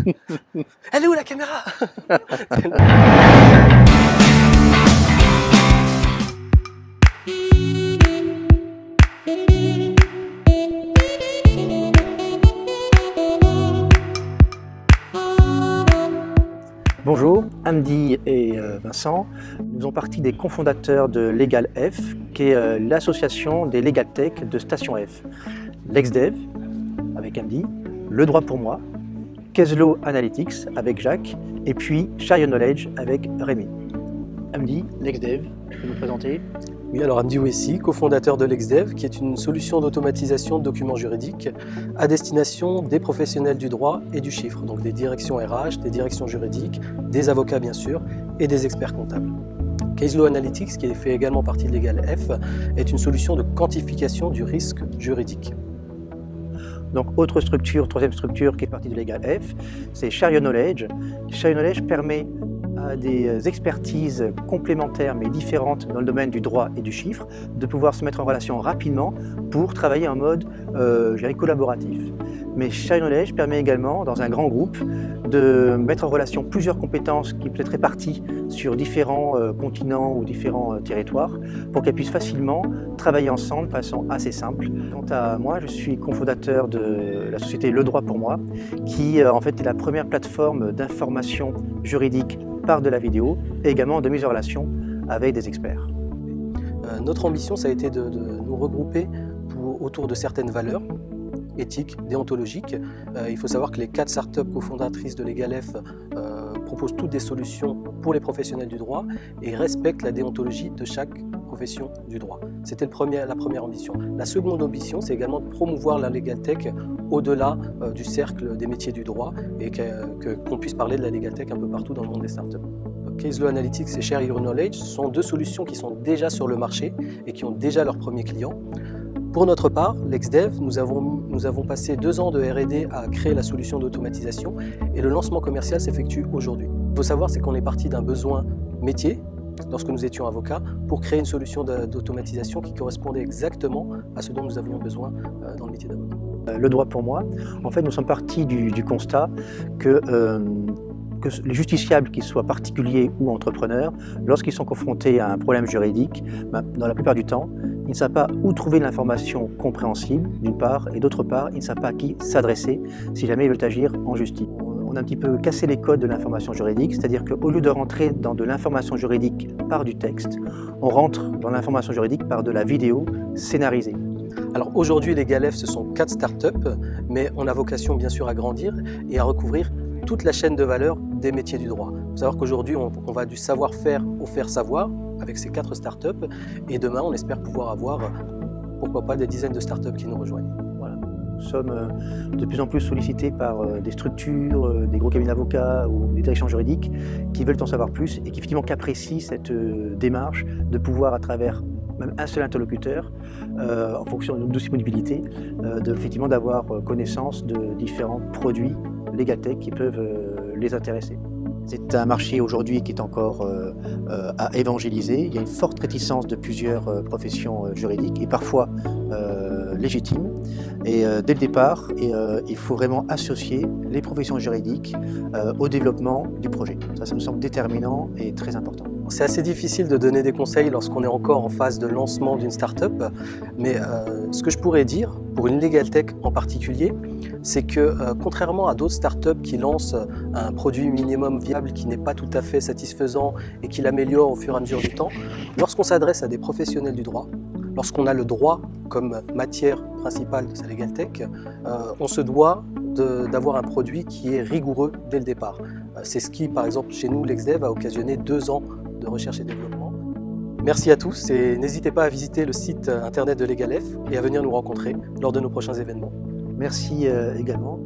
Elle est où la caméra? Bonjour, Hamdi et Vincent. Nous faisons partie des cofondateurs de Legal F, qui est l'association des Legal Tech de Station F. LexDev avec Hamdi, Le Droit pour moi, Case-Law Analytics avec Jacques, et puis Share Your Knowledge avec Rémi. Hamdi, LexDev, tu peux nous présenter? Oui, alors Hamdi Ouessi, cofondateur de LexDev, qui est une solution d'automatisation de documents juridiques à destination des professionnels du droit et du chiffre, donc des directions RH, des directions juridiques, des avocats bien sûr, et des experts comptables. Case-Law Analytics, qui fait également partie de Legal F, est une solution de quantification du risque juridique. Donc, autre structure, troisième structure qui est partie de Legal F, c'est Share Your Knowledge. Share Your Knowledge permet à des expertises complémentaires mais différentes dans le domaine du droit et du chiffre de pouvoir se mettre en relation rapidement pour travailler en mode collaboratif. Mais Share Your Knowledge permet également, dans un grand groupe, de mettre en relation plusieurs compétences qui peuvent être réparties sur différents continents ou différents territoires pour qu'elles puissent facilement travailler ensemble de façon assez simple. Quant à moi, je suis cofondateur de la société Le Droit pour moi, qui en fait est la première plateforme d'information juridique par de la vidéo et également de mise en relation avec des experts. Notre ambition, ça a été de nous regrouper autour de certaines valeurs éthiques, déontologiques. Il faut savoir que les 4 startups cofondatrices de Legal F proposent toutes des solutions pour les professionnels du droit et respectent la déontologie de chaque profession du droit. C'était la première ambition. La seconde ambition, c'est également de promouvoir la Legal Tech au-delà du cercle des métiers du droit et qu'on puisse parler de la Legal Tech un peu partout dans le monde des startups. Case-Law Analytics et Share Your Knowledge sont 2 solutions qui sont déjà sur le marché et qui ont déjà leurs premiers clients. Pour notre part, LexDev, nous avons passé 2 ans de R&D à créer la solution d'automatisation et le lancement commercial s'effectue aujourd'hui. Il faut savoir, c'est qu'on est parti d'un besoin métier, lorsque nous étions avocats, pour créer une solution d'automatisation qui correspondait exactement à ce dont nous avions besoin dans le métier d'avocat. Le droit pour moi, en fait, nous sommes partis du constat que les justiciables, qu'ils soient particuliers ou entrepreneurs, lorsqu'ils sont confrontés à un problème juridique, dans la plupart du temps, ils ne savent pas où trouver l'information compréhensible, d'une part, et d'autre part, ils ne savent pas à qui s'adresser si jamais ils veulent agir en justice. On a un petit peu cassé les codes de l'information juridique, c'est-à-dire qu'au lieu de rentrer dans de l'information juridique par du texte, on rentre dans l'information juridique par de la vidéo scénarisée. Alors aujourd'hui, Legal F, ce sont 4 startups, mais on a vocation bien sûr à grandir et à recouvrir toute la chaîne de valeur des métiers du droit. Il faut savoir qu'aujourd'hui, on va du savoir-faire au faire-savoir avec ces 4 startups et demain, on espère pouvoir avoir, pourquoi pas, des dizaines de startups qui nous rejoignent. Voilà. Nous sommes de plus en plus sollicités par des structures, des gros cabinets d'avocats ou des directions juridiques qui veulent en savoir plus et qui effectivement apprécient cette démarche de pouvoir, à travers même un seul interlocuteur, en fonction de notre disponibilité, effectivement d'avoir connaissance de différents produits Legal Tech qui peuvent les intéresser. C'est un marché aujourd'hui qui est encore à évangéliser. Il y a une forte réticence de plusieurs professions juridiques et parfois légitimes. Et dès le départ, il faut vraiment associer les professions juridiques au développement du projet. Ça me semble déterminant et très important. C'est assez difficile de donner des conseils lorsqu'on est encore en phase de lancement d'une start-up, mais ce que je pourrais dire, pour une Legal Tech en particulier, c'est que contrairement à d'autres startups qui lancent un produit minimum viable qui n'est pas tout à fait satisfaisant et qui l'améliore au fur et à mesure du temps, lorsqu'on s'adresse à des professionnels du droit, lorsqu'on a le droit comme matière principale de sa Legal Tech, on se doit d'avoir un produit qui est rigoureux dès le départ. C'est ce qui, par exemple, chez nous, LexDev a occasionné 2 ans de recherche et développement. Merci à tous et n'hésitez pas à visiter le site internet de Legal F et à venir nous rencontrer lors de nos prochains événements. Merci également.